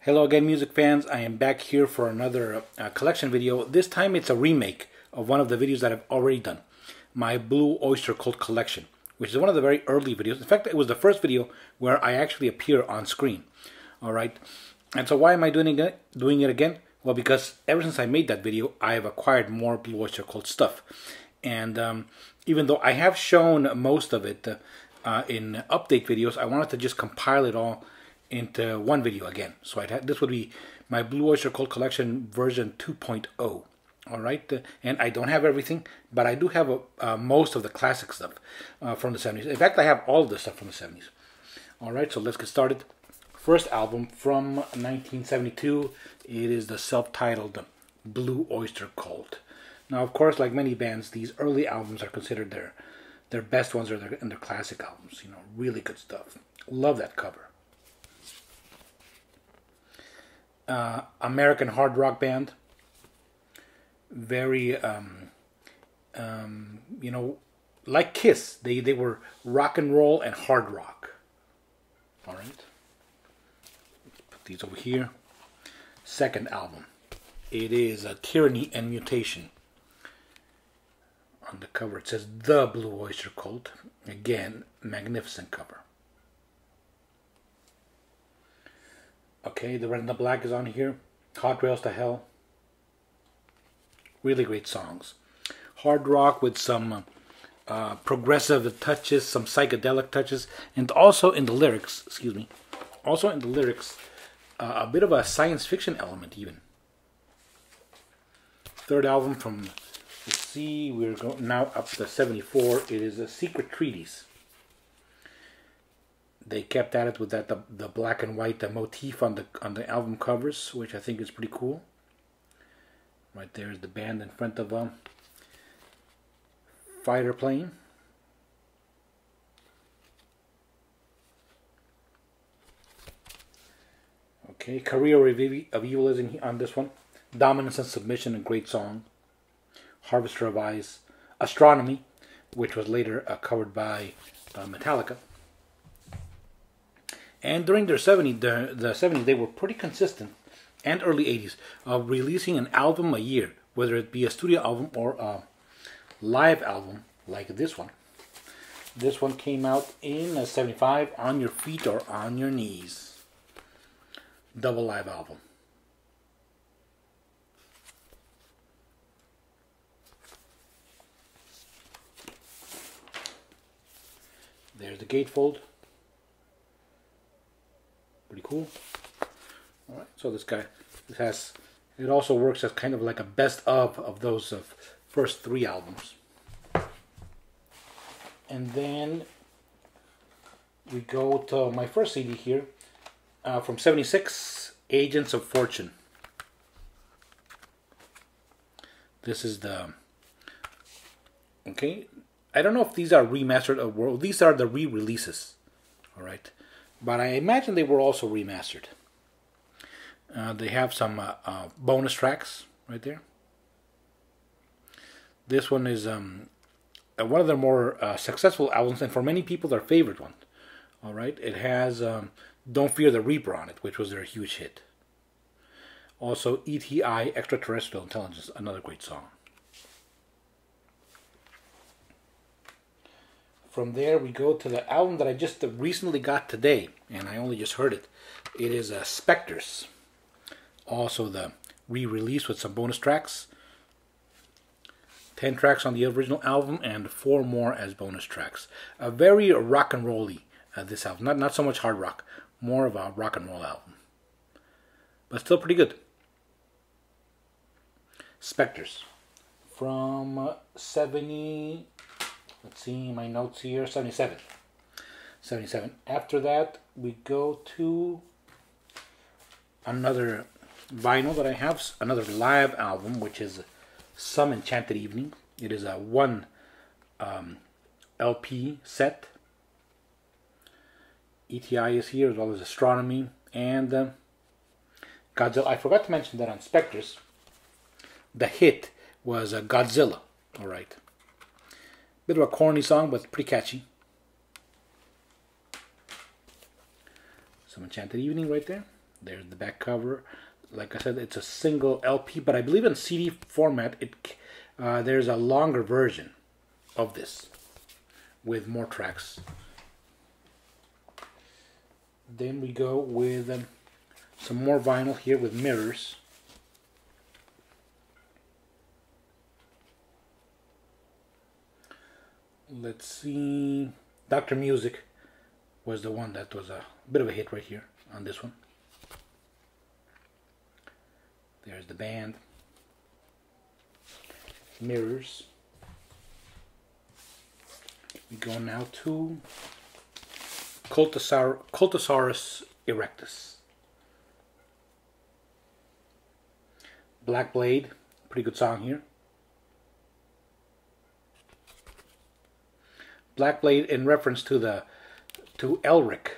Hello again, music fans. I am back here for another collection video. This time it's a remake of one of the videos that I've already done. My Blue Oyster Cult collection, which is one of the very early videos. In fact, it was the first video where I actually appear on screen. Alright, and so why am I doing it again? Well, because ever since I made that video, I have acquired more Blue Oyster Cult stuff. And even though I have shown most of it in update videos, I wanted to just compile it all into one video again. So this would be my Blue Oyster Cult collection version 2.0. Alright, and I don't have everything, but I do have most of the classic stuff from the 70s. In fact, I have all of the stuff from the 70s. Alright, so let's get started. First album from 1972, it is the self-titled Blue Oyster Cult. Now, of course, like many bands, these early albums are considered their best ones, or their classic albums. You know, really good stuff. Love that cover. American hard rock band. Very, you know, like Kiss. They were rock and roll and hard rock. All right. Put these over here. Second album. It is Tyranny and Mutation. On the cover it says The Blue Oyster Cult. Again, magnificent cover. Okay, the Red and the Black is on here. Hot Rails to Hell. Really great songs. Hard rock with some progressive touches, some psychedelic touches, and also in the lyrics, a bit of a science fiction element even. Third album from, let's see, we're going now up to 74. It is a Secret Treaties. They kept at it with that the black and white motif on the album covers, which I think is pretty cool. Right there is the band in front of a fighter plane. Okay, Career of Evil is on this one. Dominance and Submission, a great song. Harvester of Eyes. Astronomy, which was later covered by Metallica. And during their 70s, the 70s, they were pretty consistent, and early 80s, of releasing an album a year, whether it be a studio album or a live album like this one. This one came out in 75, On Your Feet or On Your Knees. Double live album. There's the gatefold. Pretty cool. Alright, so it also works as kind of like a best of those first three albums. And then we go to my first CD here, from 76, Agents of Fortune. This is okay, I don't know if these are remastered or these are the re-releases. Alright. But I imagine they were also remastered. They have some bonus tracks right there. This one is one of their more successful albums, and for many people their favorite one. All right, it has Don't Fear the Reaper on it, which was their huge hit. Also, ETI, Extraterrestrial Intelligence, another great song. From there, we go to the album that I just recently got today, and I only just heard it. It is Spectres. Also the re-release with some bonus tracks. 10 tracks on the original album and 4 more as bonus tracks. A very rock and roll-y, this album. Not so much hard rock, more of a rock and roll album. But still pretty good. Spectres. From 70... Let's see my notes here. 77. After that, we go to another vinyl that I have, another live album, which is Some Enchanted Evening. It is a 1 LP set. ETI is here, as well as Astronomy and Godzilla. I forgot to mention that on Spectres, the hit was Godzilla. All right. Bit of a corny song, but pretty catchy. Some Enchanted Evening right there. There's the back cover. Like I said, it's a single LP, but I believe in CD format, there's a longer version of this with more tracks. Then we go with some more vinyl here with mirrors. Let's see. Dr. Music was the one that was a bit of a hit right here on this one. There's the band. Mirrors. We go now to Cultosaurus erectus. Black Blade, pretty good song here. Black Blade in reference to Elric.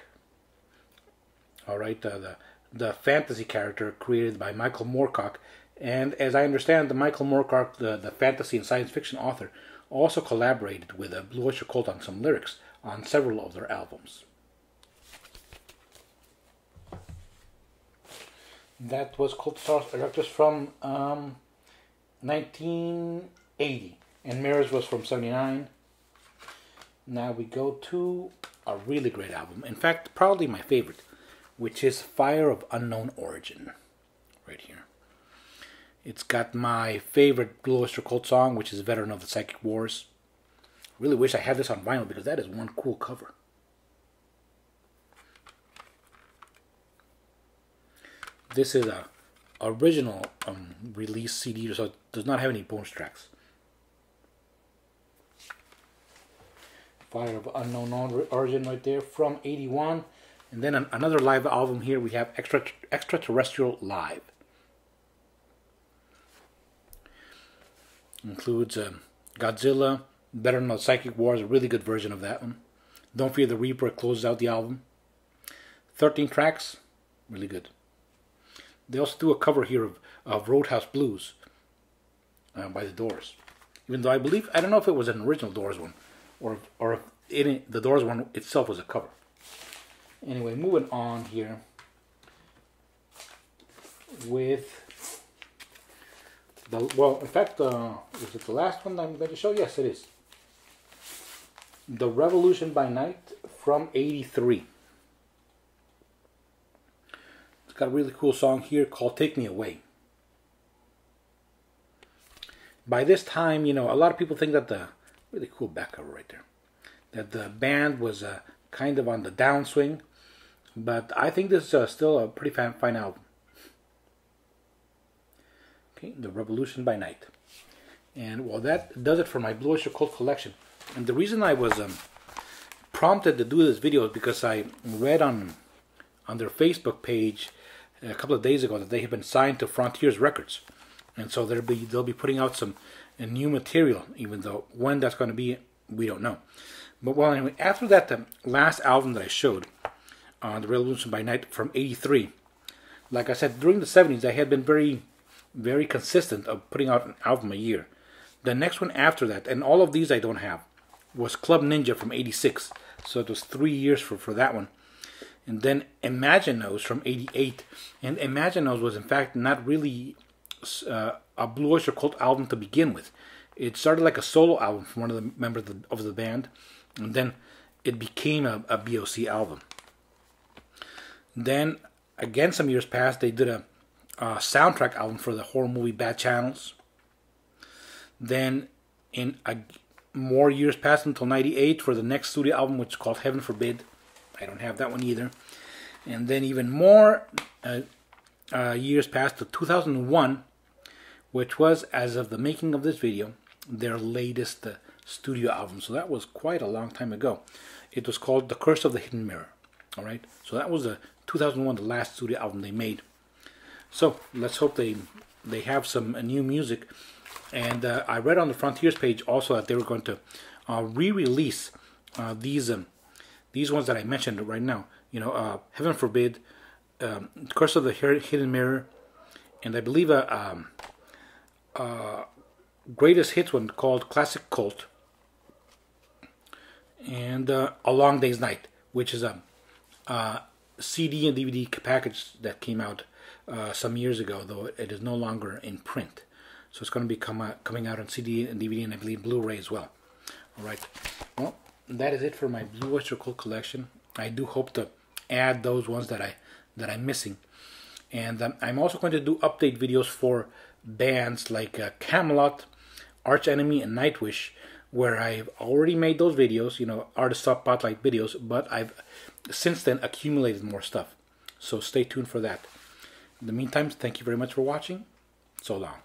All right, the fantasy character created by Michael Moorcock, and as I understand, the Michael Moorcock, the fantasy and science fiction author, also collaborated with Blue Oyster Cult on some lyrics on several of their albums. That was Cultosaurus erectus from 1980, and Mirrors was from 79. Now we go to a really great album. In fact, probably my favorite, which is Fire of Unknown Origin, right here. It's got my favorite Blue Oyster Cult song, which is Veteran of the Psychic Wars. Really wish I had this on vinyl because that is one cool cover. This is a original release CD, so it does not have any bonus tracks. Fire of Unknown Origin right there from 81. And then another live album here, we have Extraterrestrial Live. Includes Godzilla, Veteran of Psychic Wars, a really good version of that one. Don't Fear the Reaper closes out the album. 13 tracks, really good. They also do a cover here of Roadhouse Blues by the Doors. Even though I don't know if it was an original Doors one, or if the Doors one itself was a cover. Anyway, moving on here with in fact, is it the last one I'm going to show? Yes, it is. The Revolution by Night from 83. It's got a really cool song here called Take Me Away. By this time, a lot of people think that really cool back cover right there, that the band was kind of on the downswing, but I think this is still a pretty fine album. Okay, The Revolution by Night. And well, that does it for my Blue Oyster Cult collection. And the reason I was prompted to do this video is because I read on their Facebook page a couple of days ago that they have been signed to Frontiers Records, and so they'll be putting out some new material. Even though when that's going to be, we don't know. But well, anyway, after that last album that I showed, The Revolution by Night from '83, like I said, during the '70s I had been very, very consistent of putting out an album a year. The next one after that, and all of these I don't have, was Club Ninja from '86. So it was 3 years for that one. And then Imagine Knows from '88. And Imagine Knows was in fact not really a Blue Oyster Cult album to begin with. It started like a solo album from one of the members of the band. And then it became a BOC album. Then, again, some years passed, they did a soundtrack album for the horror movie Bad Channels. Then, more years passed until '98 for the next studio album, which is called Heaven Forbid. I don't have that one either. And then even more years passed to 2001, which was, as of the making of this video, their latest studio album. So that was quite a long time ago. It was called The Curse of the Hidden Mirror. All right. So that was 2001, the last studio album they made. So let's hope they have some new music. And I read on the Frontiers page also that they were going to re-release these ones that I mentioned right now. Heaven Forbid, Curse of the Hidden Mirror, and I believe a greatest hits one called Classic Cult, and A Long Day's Night, which is CD and DVD package that came out some years ago, though it is no longer in print. So it's going to be coming out on CD and DVD, and I believe Blu-ray as well. All right. Well, that is it for my Blue Oyster Cult collection. I do hope to add those ones that I'm missing, and I'm also going to do update videos for bands like Camelot, Arch Enemy, and Nightwish, where I've already made those videos, you know, artist spotlight videos, but I've since then accumulated more stuff. So stay tuned for that. In the meantime, thank you very much for watching. So long.